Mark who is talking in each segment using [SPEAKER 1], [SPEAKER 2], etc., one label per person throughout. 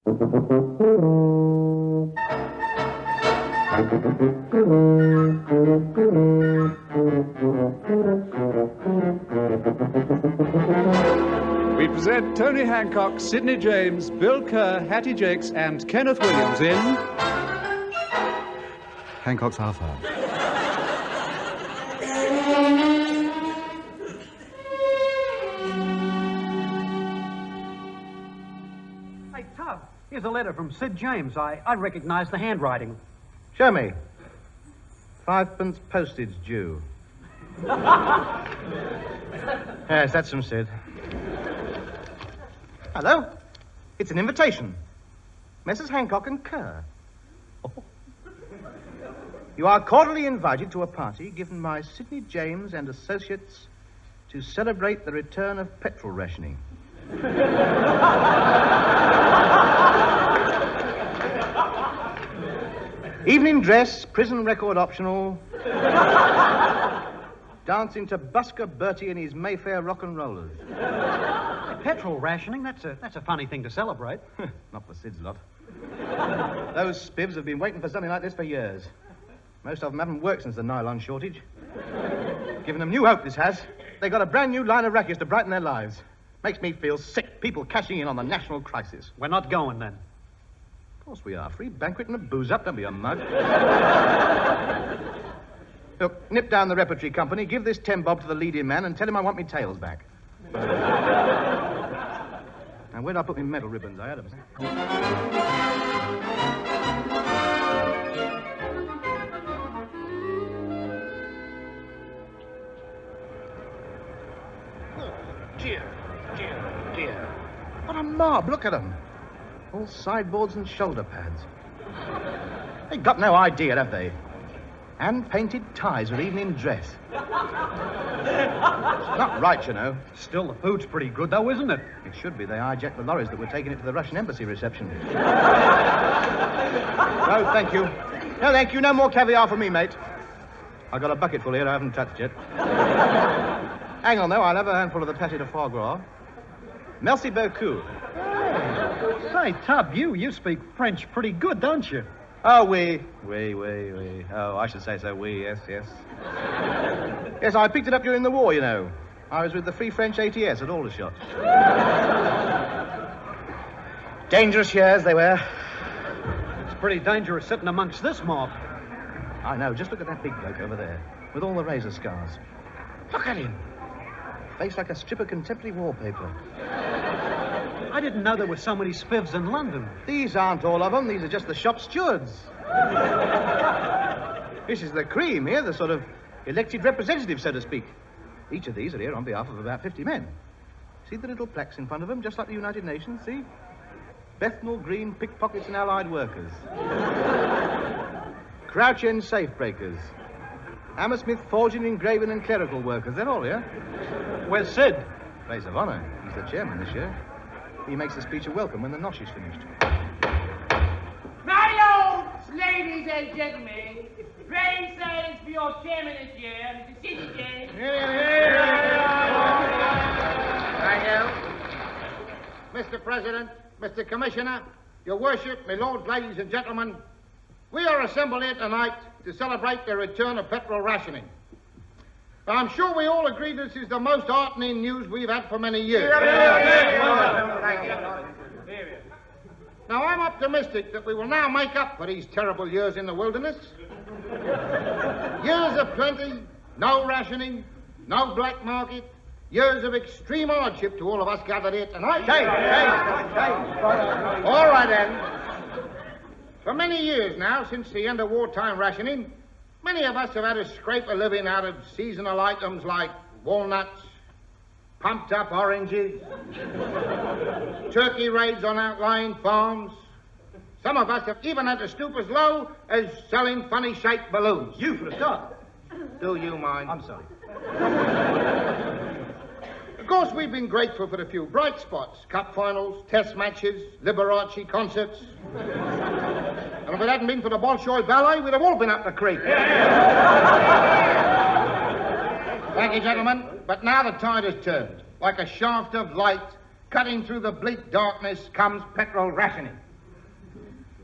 [SPEAKER 1] We present Tony Hancock, Sid James, Bill Kerr, Hattie Jacques, and Kenneth Williams in
[SPEAKER 2] Hancock's Half Hour.
[SPEAKER 3] Hey, Tub, here's a letter from Sid James. I recognize the handwriting.
[SPEAKER 4] Show me. 5p postage due. Yes, that's from Sid. Hello. It's an invitation. Messrs. Hancock and Kerr. Oh. You are cordially invited to a party given by Sidney James and associates to celebrate the return of petrol rationing. Evening dress, prison record optional. Dancing to Busker Bertie and his Mayfair rock and rollers.
[SPEAKER 3] Petrol rationing? That's a funny thing to celebrate.
[SPEAKER 4] Not for Sid's lot. Those spivs have been waiting for something like this for years. Most of them haven't worked since the nylon shortage. Given them new hope, this has. They got a brand new line of rackets to brighten their lives. Makes me feel sick. People cashing in on the national crisis.
[SPEAKER 3] We're not going, then.
[SPEAKER 4] Of course we are. Free banquet and a booze up. Don't be a mug. Look, nip down the repertory company, give this 10 bob to the leading man and tell him I want me tails back. Now, where'd I put my medal ribbons? I had them. Dear. What a mob. Look at them. All sideboards and shoulder pads. They got no idea, have they? Hand-painted ties with evening dress. It's not right, you know.
[SPEAKER 3] Still, the food's pretty good, though, isn't it?
[SPEAKER 4] It should be. They hijacked the lorries that were taking it to the Russian embassy reception. No, thank you. No, thank you. No more caviar for me, mate. I've got a bucket full here I haven't touched yet. Hang on, though. I'll have a handful of the pâté de foie gras. Merci beaucoup.
[SPEAKER 3] Say, Tub, you speak French pretty good, don't you?
[SPEAKER 4] Oh, oui. Oh, I should say so, oui, yes. Yes, I picked it up during the war, you know. I was with the Free French ATS at Aldershot. Dangerous years they were.
[SPEAKER 3] It's pretty dangerous sitting amongst this mob.
[SPEAKER 4] I know. Just look at that big bloke over there, with all the razor scars. Look at him. Face like a strip of contemporary wallpaper.
[SPEAKER 3] I didn't know there were so many spivs in London.
[SPEAKER 4] These aren't all of them. These are just the shop stewards. This is the cream here, the sort of elected representative, so to speak. Each of these are here on behalf of about 50 men. See the little plaques in front of them, just like the United Nations, see? Bethnal Green Pickpockets and Allied Workers. Crouch End Safe Breakers. Hammersmith Forging, Engraving and Clerical Workers. They're all here.
[SPEAKER 3] Where's Sid?
[SPEAKER 4] Place of honour. He's the chairman this year. He makes a speech of welcome when the nosh is finished.
[SPEAKER 5] My lords, ladies and gentlemen, pray silence for your chairman this year, Mr. Sid James.
[SPEAKER 6] Thank you. Mr. President, Mr. Commissioner, Your Worship, my lords, ladies and gentlemen, we are assembled here tonight to celebrate the return of petrol rationing. I'm sure we all agree this is the most heartening news we've had for many years. Now, I'm optimistic that we will now make up for these terrible years in the wilderness. Years of plenty, no rationing, no black market, years of extreme hardship to all of us gathered here tonight. All right, then. For many years now, since the end of wartime rationing, many of us have had to scrape a living out of seasonal items like walnuts, pumped-up oranges, turkey raids on outlying farms. Some of us have even had to stoop as low as selling funny-shaped balloons.
[SPEAKER 4] You for a start.
[SPEAKER 6] Do you mind?
[SPEAKER 4] I'm sorry.
[SPEAKER 6] Of course, we've been grateful for the few bright spots. Cup finals, test matches, Liberace concerts. And if it hadn't been for the Bolshoi Ballet, we'd have all been up the creek. Thank you, gentlemen. But now the tide has turned. Like a shaft of light cutting through the bleak darkness comes petrol rationing.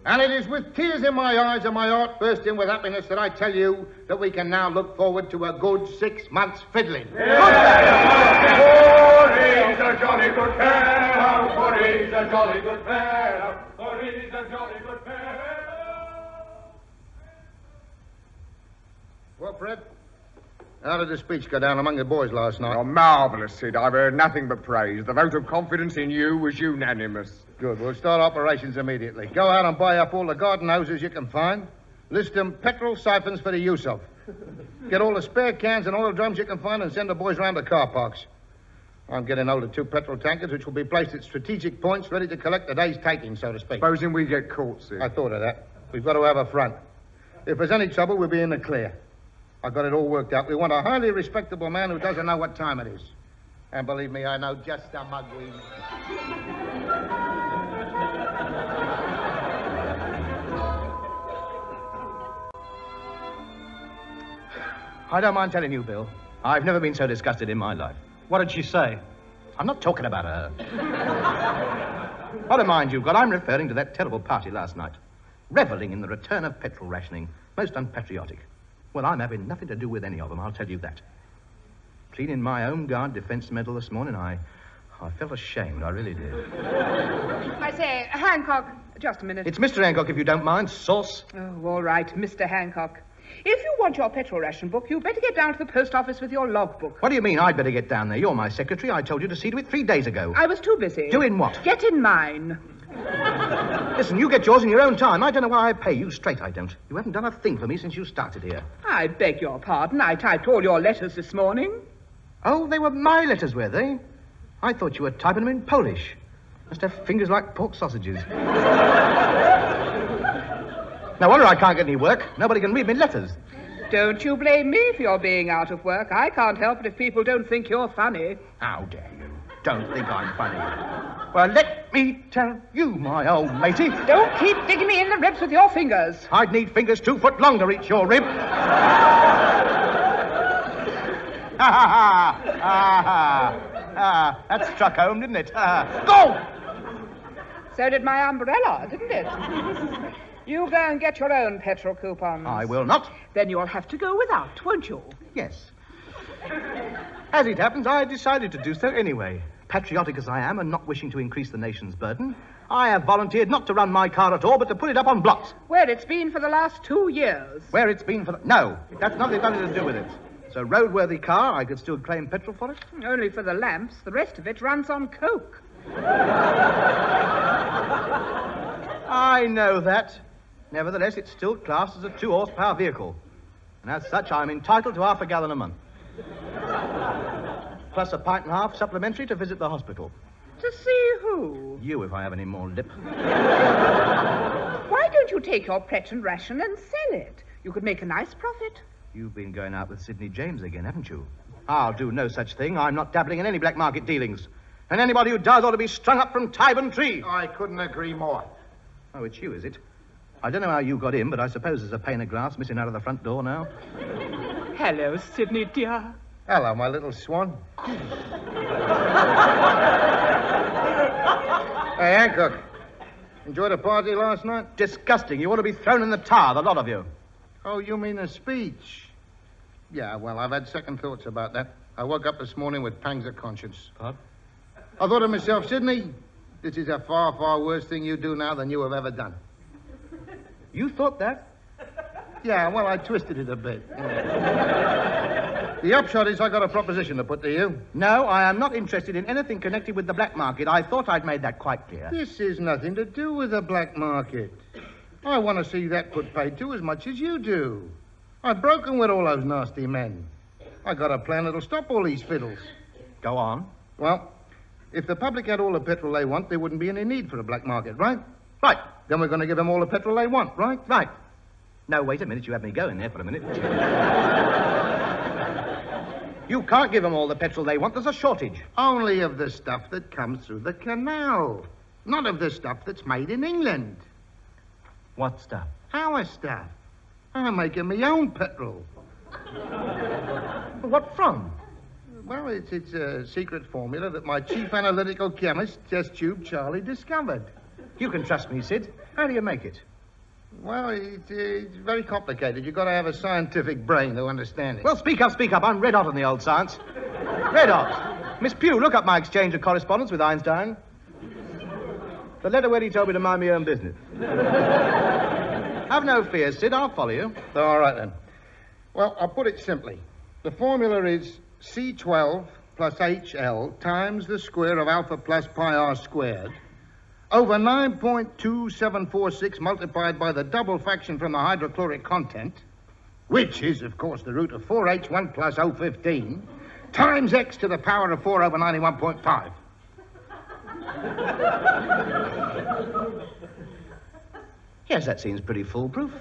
[SPEAKER 6] And it is with tears in my eyes and my heart bursting with happiness that I tell you that we can now look forward to a good 6 months fiddling.
[SPEAKER 2] For he's a jolly good fellow, for he's a jolly good fellow, for he's a jolly good fellow.
[SPEAKER 6] Well, Fred, how did the speech go down among the boys last night?
[SPEAKER 7] Oh, marvellous, Sid. I've heard nothing but praise. The vote of confidence in you was unanimous.
[SPEAKER 6] Good. We'll start operations immediately. Go out and buy up all the garden hoses you can find. List them petrol siphons for the use of. Get all the spare cans and oil drums you can find and send the boys round to car parks. I'm getting hold of 2 petrol tankers which will be placed at strategic points ready to collect the day's taking, so to speak.
[SPEAKER 7] Supposing we get caught, Sid.
[SPEAKER 6] I thought of that. We've got to have a front. If there's any trouble, we'll be in the clear. I've got it all worked out. We want a highly respectable man who doesn't know what time it is. And believe me, I know just the mug we need.
[SPEAKER 4] I don't mind telling you, Bill. I've never been so disgusted in my life.
[SPEAKER 3] What did she say?
[SPEAKER 4] I'm not talking about her. What a mind you've got. I'm referring to that terrible party last night. Reveling in the return of petrol rationing. Most unpatriotic. Well, I'm having nothing to do with any of them, I'll tell you that. Cleaning my Home Guard defense medal this morning, I felt ashamed. I really did.
[SPEAKER 8] I say, Hancock, just a minute.
[SPEAKER 4] It's Mr. Hancock, if you don't mind. Sauce.
[SPEAKER 8] Oh, all right, Mr. Hancock. If you want your petrol ration book, you'd better get down to the post office with your logbook.
[SPEAKER 4] What do you mean I'd better get down there? You're my secretary. I told you to see to it 3 days ago.
[SPEAKER 8] I was too busy.
[SPEAKER 4] Doing what?
[SPEAKER 8] Get in mine.
[SPEAKER 4] Listen, you get yours in your own time. I don't know why I pay you. Straight, I don't. You haven't done a thing for me since you started here.
[SPEAKER 8] I beg your pardon. I typed all your letters this morning.
[SPEAKER 4] Oh, they were my letters, were they? I thought you were typing them in Polish. Must have fingers like pork sausages. No wonder I can't get any work. Nobody can read me letters.
[SPEAKER 8] Don't you blame me for your being out of work. I can't help it if people don't think you're funny.
[SPEAKER 4] How dare you? Don't think I'm funny. Well, let me tell you, my old matey.
[SPEAKER 8] Don't keep digging me in the ribs with your fingers.
[SPEAKER 4] I'd need fingers 2 foot long to reach your rib. That struck home, didn't it? Go!
[SPEAKER 8] So did my umbrella, didn't it? You go and get your own petrol coupons.
[SPEAKER 4] I will not.
[SPEAKER 8] Then you'll have to go without, won't you?
[SPEAKER 4] Yes. As it happens, I decided to do so anyway. Patriotic as I am and not wishing to increase the nation's burden, I have volunteered not to run my car at all, but to put it up on blocks.
[SPEAKER 8] Where it's been for the last 2 years.
[SPEAKER 4] Where it's been for No, that's nothing to do with it. It's a roadworthy car. I could still claim petrol for it.
[SPEAKER 8] Only for the lamps. The rest of it runs on coke.
[SPEAKER 4] I know that. Nevertheless, it's still classed as a 2-horsepower vehicle. And as such, I'm entitled to half a gallon a month. Plus a pint and a half supplementary to visit the hospital.
[SPEAKER 8] To see who?
[SPEAKER 4] You, if I have any more lip.
[SPEAKER 8] Why don't you take your Pret and ration and sell it? You could make a nice profit.
[SPEAKER 4] You've been going out with Sid James again, haven't you? I'll do no such thing. I'm not dabbling in any black market dealings. And anybody who does ought to be strung up from Tyburn Tree.
[SPEAKER 6] I couldn't agree more.
[SPEAKER 4] Oh, it's you, is it? I don't know how you got in, but I suppose there's a pane of glass missing out of the front door now.
[SPEAKER 8] Hello, Sidney, dear.
[SPEAKER 6] Hello, my little swan. Hey, Hancock. Enjoy the party last night?
[SPEAKER 4] Disgusting. You ought to be thrown in the tar, the lot of you.
[SPEAKER 6] Oh, you mean a speech? Yeah, well, I've had second thoughts about that. I woke up this morning with pangs of conscience.
[SPEAKER 4] What?
[SPEAKER 6] I thought to myself, Sidney, this is a far, far worse thing you do now than you have ever done.
[SPEAKER 4] You thought that?
[SPEAKER 6] Yeah, well, I twisted it a bit. Yeah. The upshot is I got a proposition to put to you.
[SPEAKER 4] No, I am not interested in anything connected with the black market. I thought I'd made that quite clear.
[SPEAKER 6] This is nothing to do with the black market. I want to see that put paid to as much as you do. I've broken with all those nasty men. I got a plan that'll stop all these fiddles.
[SPEAKER 4] Go on.
[SPEAKER 6] Well, if the public had all the petrol they want, there wouldn't be any need for a black market, right?
[SPEAKER 4] Right.
[SPEAKER 6] Then we're going to give them all the petrol they want, right?
[SPEAKER 4] Right. No, wait a minute. You had me going there for a minute. You can't give them all the petrol they want. There's a shortage.
[SPEAKER 6] Only of the stuff that comes through the canal. Not of the stuff that's made in England.
[SPEAKER 4] What stuff?
[SPEAKER 6] Our stuff. I'm making my own petrol.
[SPEAKER 4] What from?
[SPEAKER 6] Well, it's a secret formula that my chief analytical chemist, Test Tube Charlie, discovered.
[SPEAKER 4] You can trust me, Sid. How do you make it?
[SPEAKER 6] Well, it's very complicated. You've got to have a scientific brain to understand it.
[SPEAKER 4] Well, speak up. I'm red hot on the old science. Red hot. Miss Pugh, look up my exchange of correspondence with Einstein. The letter where he told me to mind my own business. Have no fear, Sid. I'll follow you.
[SPEAKER 6] All right, then. Well, I'll put it simply. The formula is C12 plus HL times the square of alpha plus pi r squared over 9.2746 multiplied by the double fraction from the hydrochloric content, which is, of course, the root of 4H1 plus O15, times x to the power of 4 over 91.5.
[SPEAKER 4] Yes, that seems pretty foolproof.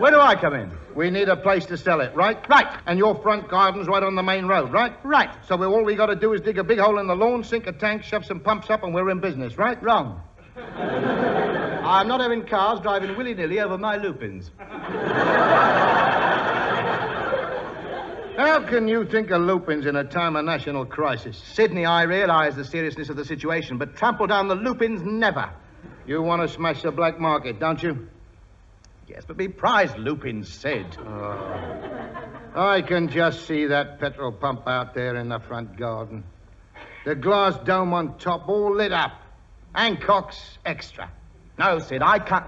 [SPEAKER 4] Where do I come in?
[SPEAKER 6] We need a place to sell it, right?
[SPEAKER 4] Right.
[SPEAKER 6] And your front garden's right on the main road, right?
[SPEAKER 4] Right.
[SPEAKER 6] So all we got to do is dig a big hole in the lawn, sink a tank, shove some pumps up, and we're in business, right?
[SPEAKER 4] Wrong. I'm not having cars driving willy-nilly over my lupins.
[SPEAKER 6] How can you think of lupins in a time of national crisis?
[SPEAKER 4] Sydney, I realise the seriousness of the situation, but trample down the lupins, never.
[SPEAKER 6] You want to smash the black market, don't you?
[SPEAKER 4] Yes, but be prized lupins, Sid.
[SPEAKER 6] I can just see that petrol pump out there in the front garden. The glass dome on top all lit up. Hancock's Extra.
[SPEAKER 4] No, Sid, I can't.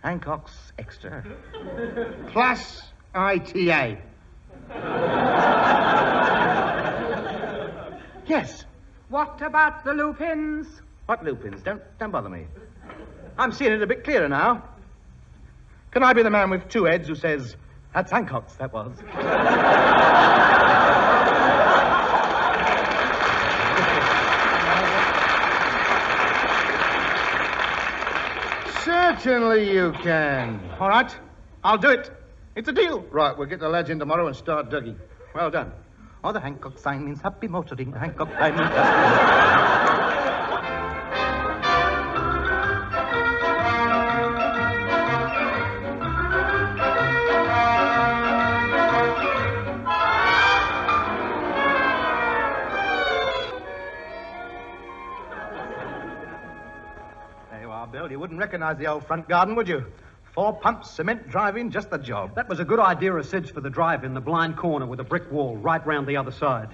[SPEAKER 4] Hancock's Extra.
[SPEAKER 6] Plus ITA.
[SPEAKER 4] Yes.
[SPEAKER 8] What about the lupins?
[SPEAKER 4] What lupins? Don't bother me. I'm seeing it a bit clearer now. Can I be the man with two heads who says, that's Hancock's, that was?
[SPEAKER 6] Certainly you can.
[SPEAKER 4] All right, I'll do it. It's a deal.
[SPEAKER 6] Right, we'll get the lads in tomorrow and start digging.
[SPEAKER 4] Well done. Oh, the Hancock sign means happy motoring. The Hancock sign means... Bill, you wouldn't recognize the old front garden, would you? 4 pumps, cement drive-in, just the job.
[SPEAKER 3] That was a good idea of Sid's for the drive-in, the blind corner with a brick wall right round the other side.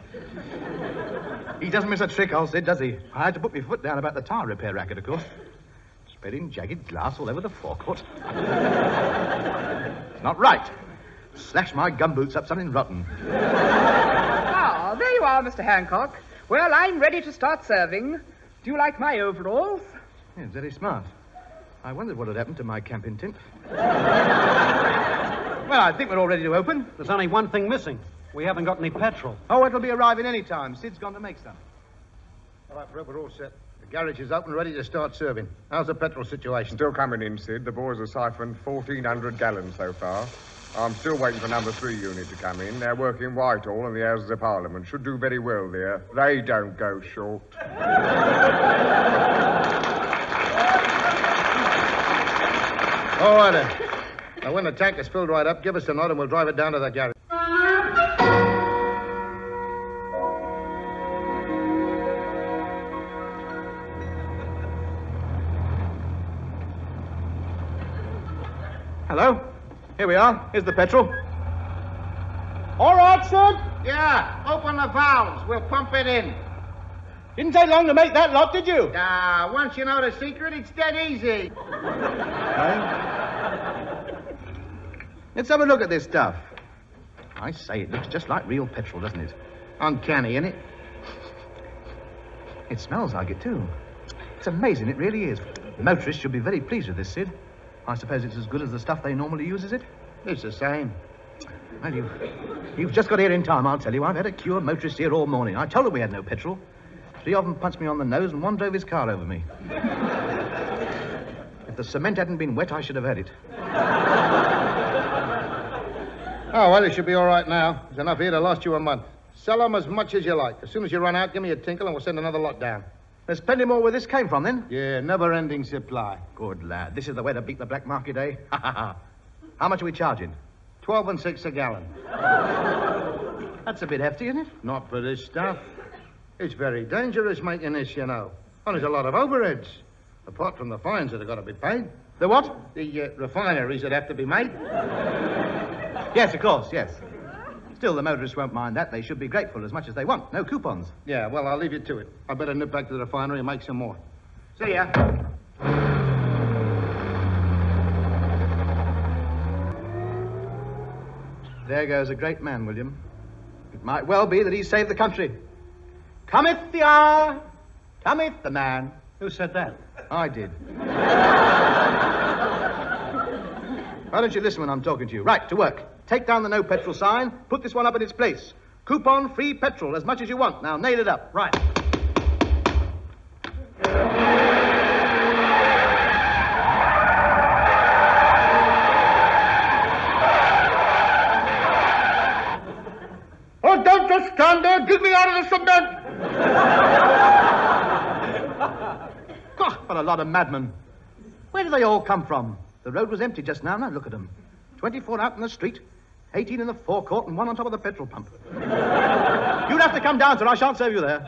[SPEAKER 4] He doesn't miss a trick, old Sid, does he? I had to put my foot down about the tire repair racket, of course. Spreading jagged glass all over the forecourt. It's not right. Slash my gumboots up something rotten.
[SPEAKER 8] Ah, there you are, Mr. Hancock. Well, I'm ready to start serving. Do you like my overalls?
[SPEAKER 4] Yeah, very smart. I wondered what had happened to my camping tent. Well, I think we're all ready to open.
[SPEAKER 3] There's only one thing missing. We haven't got any petrol.
[SPEAKER 4] Oh, it'll be arriving any time. Sid's gone to make some.
[SPEAKER 6] All right, Fred, we're all set. The garage is open, ready to start serving. How's the petrol situation?
[SPEAKER 7] Still coming in, Sid. The boys have siphoned 1,400 gallons so far. I'm still waiting for number 3 unit to come in. They're working Whitehall and the Houses of Parliament. Should do very well there. They don't go short.
[SPEAKER 6] All right, then. Now, when the tank is filled right up, give us a nod and we'll drive it down to the garage.
[SPEAKER 4] Hello? Here we are. Here's the petrol. All right, Sid.
[SPEAKER 6] Yeah, open the valves. We'll pump it in.
[SPEAKER 4] Didn't take long to make that lot, did you?
[SPEAKER 6] Once you know the secret, it's dead easy.
[SPEAKER 4] Let's have a look at this stuff. I say, it looks just like real petrol, doesn't it?
[SPEAKER 6] Uncanny, isn't it?
[SPEAKER 4] It smells like it, too. It's amazing, it really is. The motorists should be very pleased with this, Sid. I suppose it's as good as the stuff they normally use, is it?
[SPEAKER 6] It's the same.
[SPEAKER 4] Well, you've just got here in time, I'll tell you. I've had a queue of motorists here all morning. I told them we had no petrol. 3 of them punched me on the nose and 1 drove his car over me. If the cement hadn't been wet, I should have had it.
[SPEAKER 6] Oh, well, it should be all right now. There's enough here to last you a month. Sell them as much as you like. As soon as you run out, give me a tinkle and we'll send another lot down.
[SPEAKER 4] There's plenty more where this came from, then?
[SPEAKER 6] Yeah, never-ending supply.
[SPEAKER 4] Good lad. This is the way to beat the black market, eh? How much are we charging?
[SPEAKER 6] 12 and 6 a gallon.
[SPEAKER 4] That's a bit hefty, isn't it?
[SPEAKER 6] Not for this stuff. It's very dangerous making this, you know. And there's a lot of overheads. Apart from the fines that have got to be paid.
[SPEAKER 4] The what?
[SPEAKER 6] The refineries that have to be made.
[SPEAKER 4] Yes, of course, yes. Still, the motorists won't mind that. They should be grateful as much as they want. No coupons.
[SPEAKER 6] Yeah, well, I'll leave you to it. I better nip back to the refinery and make some more. See ya.
[SPEAKER 4] There goes a great man, William. It might well be that he saved the country. Cometh the hour, cometh the man.
[SPEAKER 3] Who said that?
[SPEAKER 4] I did. Why don't you listen when I'm talking to you? Right, to work. Take down the no petrol sign, put this one up in its place. Coupon free petrol as much as you want. Now nail it up.
[SPEAKER 3] Right.
[SPEAKER 6] Oh, don't just stand there. Get me out of the cement.
[SPEAKER 4] God, what a lot of madmen. Where did they all come from? The road was empty just now. Now look at them. 24 out in the street, 18 in the forecourt, and one on top of the petrol pump. You'll have to come down, sir. I shan't serve you there.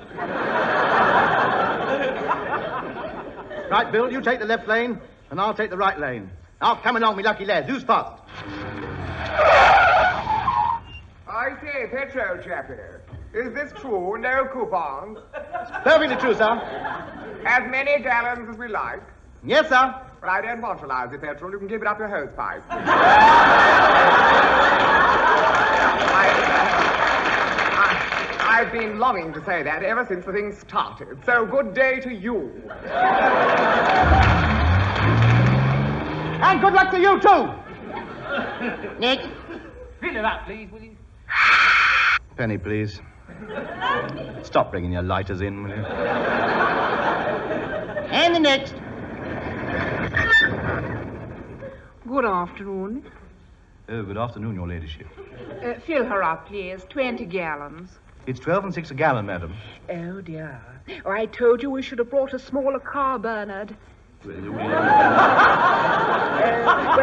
[SPEAKER 4] Right, Bill, you take the left lane, and I'll take the right lane. Now, come along, me lucky lads. Who's fast?
[SPEAKER 7] I say, petrol chappie, is this true? No coupons?
[SPEAKER 4] Perfectly true, sir.
[SPEAKER 7] As many gallons as we like?
[SPEAKER 4] Yes, sir.
[SPEAKER 7] But I don't want lousy petrol. You can give it up your hose pipe. I've been longing to say that ever since the thing started. So good day to you.
[SPEAKER 4] And good luck to you, too.
[SPEAKER 5] Nick.
[SPEAKER 3] Fill it up, please, will you?
[SPEAKER 4] Penny, please. Stop bringing your lighters in, will you?
[SPEAKER 5] And the next.
[SPEAKER 8] Good afternoon.
[SPEAKER 4] Oh, good afternoon, your ladyship.
[SPEAKER 8] Fill her up, please. 20 gallons.
[SPEAKER 4] It's 12 and 6 a gallon, madam.
[SPEAKER 8] Oh, dear. Oh, I told you we should have brought a smaller car, Bernard. Well,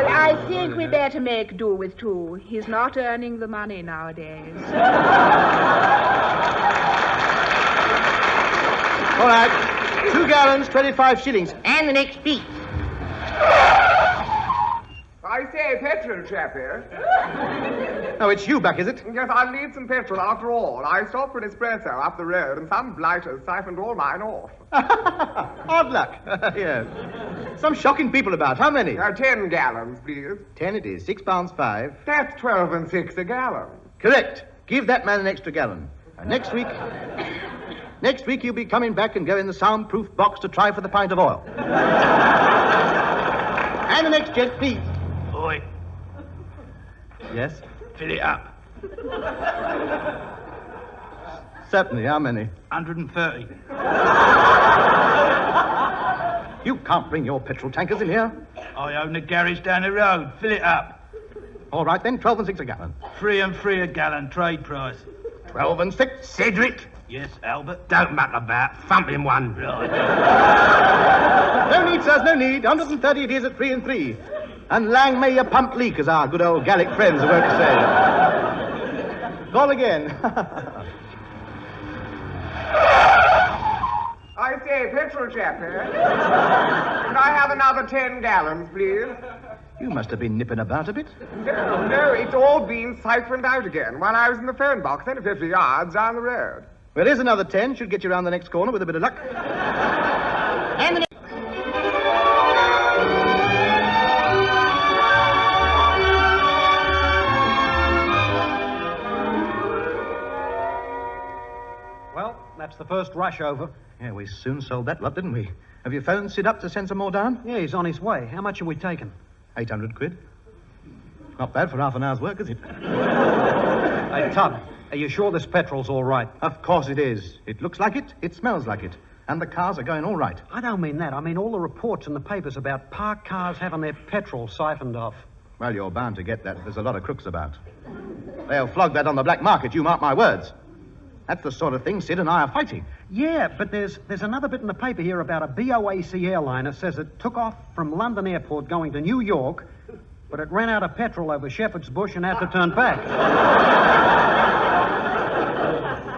[SPEAKER 8] I think we better make do with 2. He's not earning the money nowadays.
[SPEAKER 4] All right. 2 gallons, 25 shillings.
[SPEAKER 5] And the next piece.
[SPEAKER 7] I say, petrol chappie.
[SPEAKER 4] Oh, it's you back, is it?
[SPEAKER 7] Yes, I'll need some petrol after all. I stopped for an espresso up the road, and some blighters siphoned all mine off.
[SPEAKER 4] Hard luck. Yes. Some shocking people about. How many?
[SPEAKER 7] 10 gallons, please.
[SPEAKER 4] 10 it is. £6.5.
[SPEAKER 7] That's 12 and 6 a gallon.
[SPEAKER 4] Correct. Give that man an extra gallon. And next week he'll be coming back and go in the soundproof box to try for the pint of oil. And the next gent, please.
[SPEAKER 9] Boy,
[SPEAKER 4] Yes?
[SPEAKER 9] fill it up.
[SPEAKER 4] Certainly. How many?
[SPEAKER 9] 130.
[SPEAKER 4] You can't bring your petrol tankers in here.
[SPEAKER 9] I own the garage down the road. Fill it up.
[SPEAKER 4] All right, then. 12 and 6 a gallon.
[SPEAKER 9] 3 and 3 a gallon, trade price.
[SPEAKER 4] 12 and 6.
[SPEAKER 9] Cedric? Yes, Albert?
[SPEAKER 6] Don't muck about. Thump him one.
[SPEAKER 9] Right.
[SPEAKER 4] No need, sirs, no need. 130 it is at 3 and 3. And Lang may your pump leak, as our good old Gallic friends are wont to say. Call again.
[SPEAKER 7] I say, petrol chappie. Could I have another 10 gallons, please?
[SPEAKER 4] You must have been nipping about a bit.
[SPEAKER 7] No, it's all been siphoned out again while I was in the phone box, only 50 yards down the road.
[SPEAKER 4] Well, here's another 10. Should get you around the next corner with a bit of luck. And the
[SPEAKER 3] Well, that's the first rush over.
[SPEAKER 4] Yeah, we soon sold that lot, didn't we? Have you phoned Sid up to send some more down?
[SPEAKER 3] Yeah, he's on his way. How much are we taking?
[SPEAKER 4] 800 quid. Not bad for half an hour's work, is it?
[SPEAKER 3] Hey, Tub, are you sure this petrol's all right?
[SPEAKER 4] Of course it is. It looks like it. It smells like it. And the cars are going all right.
[SPEAKER 3] I don't mean that. I mean all the reports in the papers about parked cars having their petrol siphoned off.
[SPEAKER 4] Well, you're bound to get that. There's a lot of crooks about. They'll flog that on the black market, you mark my words. That's the sort of thing Sid and I are fighting.
[SPEAKER 3] Yeah, but there's another bit in the paper here about a BOAC airliner says it took off from London Airport going to New York, but it ran out of petrol over Shepherd's Bush and had to turn back.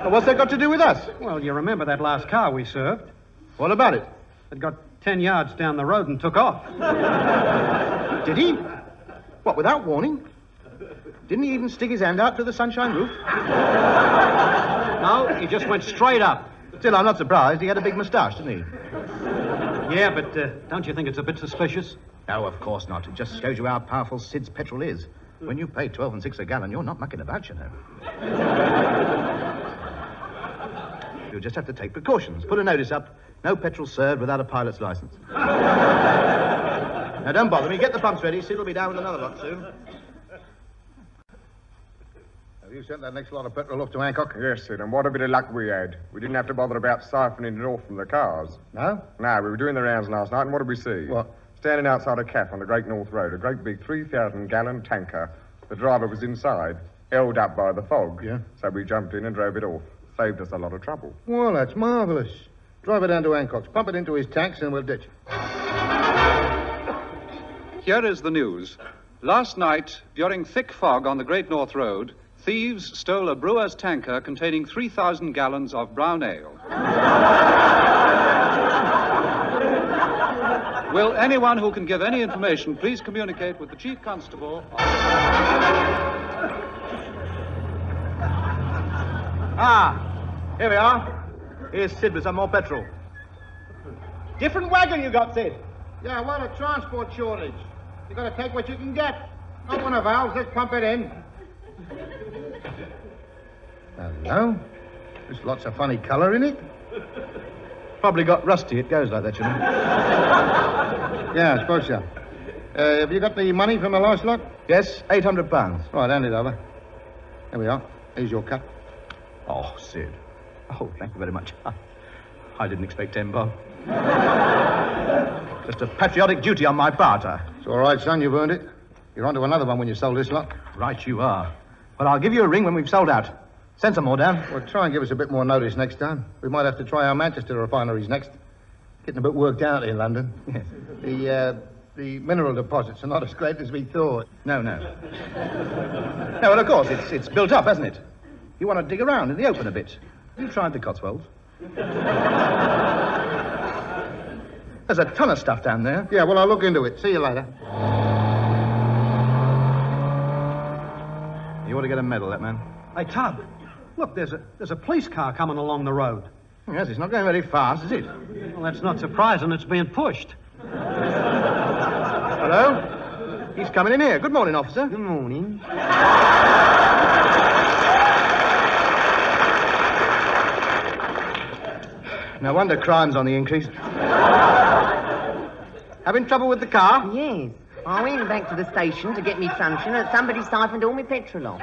[SPEAKER 4] Well, what's that got to do with us?
[SPEAKER 3] Well, you remember that last car we served?
[SPEAKER 4] What about it?
[SPEAKER 3] It got 10 yards down the road and took off.
[SPEAKER 4] Did he? What, without warning? Didn't he even stick his hand out to the sunshine roof?
[SPEAKER 3] No, he just went straight up.
[SPEAKER 4] Still, I'm not surprised. He had a big moustache, didn't he?
[SPEAKER 3] Yeah, but don't you think it's a bit suspicious?
[SPEAKER 4] No, of course not. It just shows you how powerful Sid's petrol is. When you pay 12 and 6 a gallon, you're not mucking about, you know. You'll just have to take precautions. Put a notice up. No petrol served without a pilot's license. Now, don't bother me. Get the pumps ready. Sid will be down with another lot soon.
[SPEAKER 6] Have you sent that next lot of petrol off to Hancock?
[SPEAKER 7] Yes, Sid, and what a bit of luck we had. We didn't have to bother about siphoning it off from the cars.
[SPEAKER 6] No?
[SPEAKER 7] No, we were doing the rounds last night, and what did we see?
[SPEAKER 6] What?
[SPEAKER 7] Standing outside a cafe on the Great North Road, a great big 3,000-gallon tanker. The driver was inside, held up by the fog.
[SPEAKER 6] Yeah?
[SPEAKER 7] So we jumped in and drove it off. Saved us a lot of trouble.
[SPEAKER 6] Well, that's marvellous. Drive it down to Hancock's, pump it into his tanks, and we'll ditch it.
[SPEAKER 1] Here is the news. Last night, during thick fog on the Great North Road, thieves stole a brewer's tanker containing 3,000 gallons of brown ale. Will anyone who can give any information please communicate with the Chief Constable?
[SPEAKER 4] Ah, here we are. Here's Sid with some more petrol. Different wagon you got, Sid.
[SPEAKER 6] Yeah, what a transport shortage. You gotta take what you can get. Open the valves, let's pump it in. Hello? There's lots of funny colour in it.
[SPEAKER 4] Probably got rusty. It goes like that, you know.
[SPEAKER 6] Yeah, I suppose so. Have you got the money from the last lot?
[SPEAKER 4] Yes, £800.
[SPEAKER 6] Right, hand it over. There we are. Here's your cut.
[SPEAKER 4] Oh, Sid. Oh, thank you very much. I didn't expect 10 bob. Just a patriotic duty on my part.
[SPEAKER 6] It's all right, son. You've earned it. You're on to another one when you sold this lot.
[SPEAKER 4] Right, you are. But I'll give you a ring when we've sold out. Send some more down.
[SPEAKER 6] Well, try and give us a bit more notice next time. We might have to try our Manchester refineries next. Getting a bit worked out in London.
[SPEAKER 4] Yes.
[SPEAKER 6] The mineral deposits are not as great as we thought.
[SPEAKER 4] No. No, well, of course, it's built up, hasn't it? You want to dig around in the open a bit. You tried the Cotswolds. There's a ton of stuff down there.
[SPEAKER 6] Yeah, well, I'll look into it. See you later.
[SPEAKER 4] You ought to get a medal, that man.
[SPEAKER 3] Hey, Tub, look, there's a police car coming along the road.
[SPEAKER 4] Yes, it's not going very fast, is it?
[SPEAKER 3] Well, that's not surprising. It's being pushed.
[SPEAKER 4] Hello? He's coming in here. Good morning, officer.
[SPEAKER 3] Good morning.
[SPEAKER 4] No wonder crime's on the increase. Having trouble with the car?
[SPEAKER 10] Yes. I went back to the station to get me truncheon and somebody siphoned all my petrol off.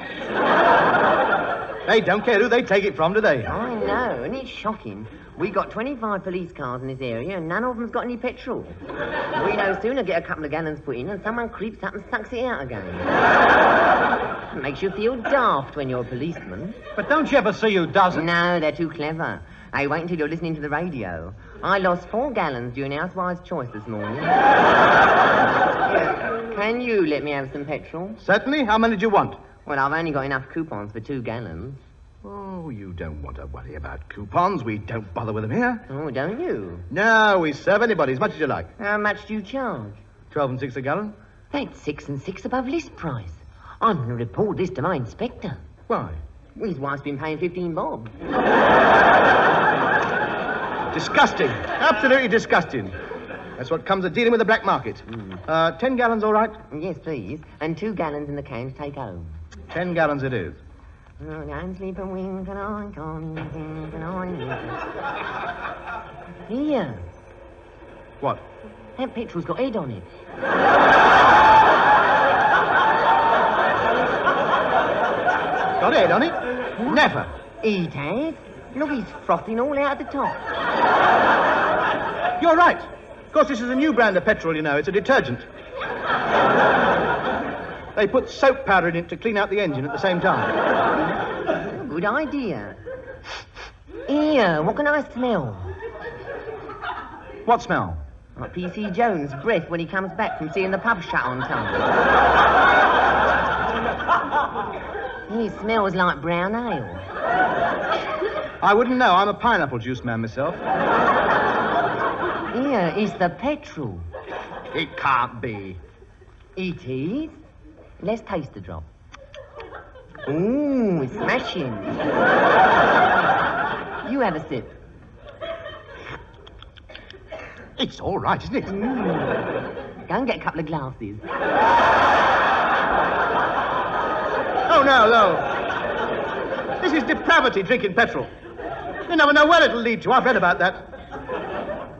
[SPEAKER 4] They don't care who they take it from, do they?
[SPEAKER 10] I know, and it's shocking. We got 25 police cars in this area and none of them's got any petrol. We no sooner get a couple of gallons put in and someone creeps up and sucks it out again. It makes you feel daft when you're a policeman.
[SPEAKER 3] But don't you ever see who doesn't?
[SPEAKER 10] No, they're too clever. Hey, wait until you're listening to the radio. I lost 4 gallons during Housewife's Choice this morning. Can you let me have some petrol?
[SPEAKER 4] Certainly. How many do you want?
[SPEAKER 10] Well, I've only got enough coupons for 2 gallons.
[SPEAKER 4] Oh, you don't want to worry about coupons. We don't bother with them here.
[SPEAKER 10] Oh, don't you?
[SPEAKER 4] No, we serve anybody as much as you like.
[SPEAKER 10] How much do you charge?
[SPEAKER 4] 12 and 6 a gallon.
[SPEAKER 10] That's 6 and 6 above list price. I'm going to report this to my inspector.
[SPEAKER 4] Why?
[SPEAKER 10] Well, his wife's been paying 15 bob.
[SPEAKER 4] Disgusting. Absolutely disgusting. That's what comes of dealing with the black market. 10 gallons, all right?
[SPEAKER 10] Yes, please. And 2 gallons in the can to take home.
[SPEAKER 4] 10 gallons it is.
[SPEAKER 10] Oh, don't sleep a wink and I can't think and I... Here.
[SPEAKER 4] What?
[SPEAKER 10] That petrol's got head on it.
[SPEAKER 4] Got head on it? Never.
[SPEAKER 10] It has. Look, he's frothing all out at the top.
[SPEAKER 4] You're right. Of course, this is a new brand of petrol, you know. It's a detergent. They put soap powder in it to clean out the engine at the same time.
[SPEAKER 10] Good idea. Here, what can I smell?
[SPEAKER 4] What smell?
[SPEAKER 10] Like P.C. Jones' breath when he comes back from seeing the pub shut on time. He smells like brown ale.
[SPEAKER 4] I wouldn't know. I'm a pineapple juice man myself.
[SPEAKER 10] Here is the petrol.
[SPEAKER 4] It can't be.
[SPEAKER 10] It is. Let's taste the drop. Ooh, smashing. You have a sip.
[SPEAKER 4] It's all right, isn't it?
[SPEAKER 10] Go and get a couple of glasses.
[SPEAKER 4] Oh, no. This is depravity, drinking petrol. You never know where it'll lead to. I've read about that.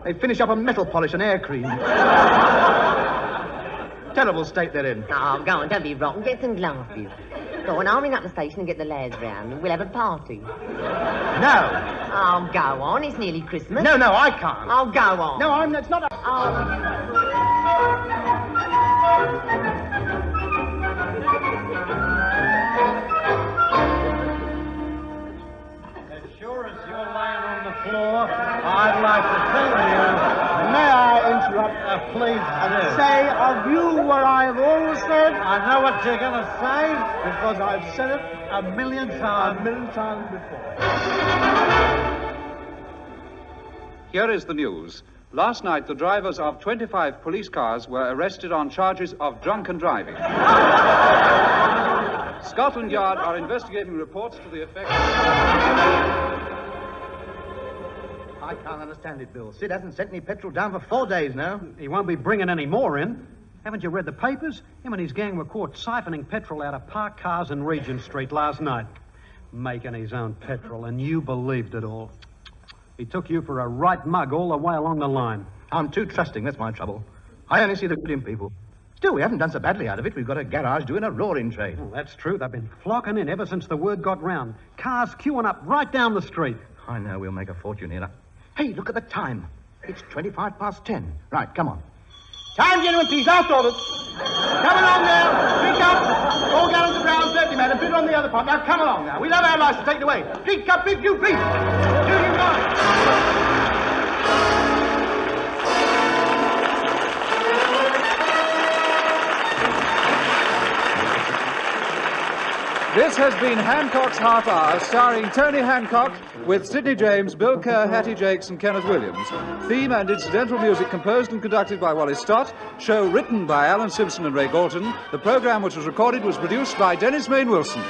[SPEAKER 4] They finish up on metal polish and air cream. Terrible state they're in.
[SPEAKER 10] Oh, go on, don't be rotten. Get some glasses. Go on, I'll ring up the station and get the lads round and we'll have a party.
[SPEAKER 4] No.
[SPEAKER 10] Oh, go on. It's nearly Christmas.
[SPEAKER 4] No, I can't.
[SPEAKER 10] Oh, go on.
[SPEAKER 4] No, it's not a...
[SPEAKER 3] As sure as you're laying on the floor, I'd like to tell you...
[SPEAKER 11] May I interrupt?
[SPEAKER 3] Please do.
[SPEAKER 11] Say of you what I've always said.
[SPEAKER 3] I know what you're going to say, because I've said it a million times
[SPEAKER 11] before.
[SPEAKER 1] Here is the news. Last night, the drivers of 25 police cars were arrested on charges of drunken driving. Scotland Yard are investigating reports to the effect...
[SPEAKER 4] I can't understand it, Bill. Sid hasn't sent any petrol down for 4 days now.
[SPEAKER 3] He won't be bringing any more in. Haven't you read the papers? Him and his gang were caught siphoning petrol out of parked cars in Regent Street last night. Making his own petrol, and you believed it all. He took you for a right mug all the way along the line.
[SPEAKER 4] I'm too trusting, that's my trouble. I only see the good in people. Still, we haven't done so badly out of it. We've got a garage doing a roaring trade.
[SPEAKER 3] Well, that's true. They've been flocking in ever since the word got round. Cars queuing up right down the street.
[SPEAKER 4] I know, we'll make a fortune here. Hey, look at the time. It's 10:25. Right, come on. Time, gentlemen, please, last orders. Come along now. Drink up. 4 gallons of brown, 30 men, and put it on the other pot. Now, come along now. We'll have our license taken away. Drink up, big you, please. Do you guys?
[SPEAKER 1] This has been Hancock's Half Hour, starring Tony Hancock with Sidney James, Bill Kerr, Hattie Jacques and Kenneth Williams. Theme and incidental music composed and conducted by Wally Stott. Show written by Alan Simpson and Ray Galton. The programme which was recorded was produced by Dennis Main Wilson.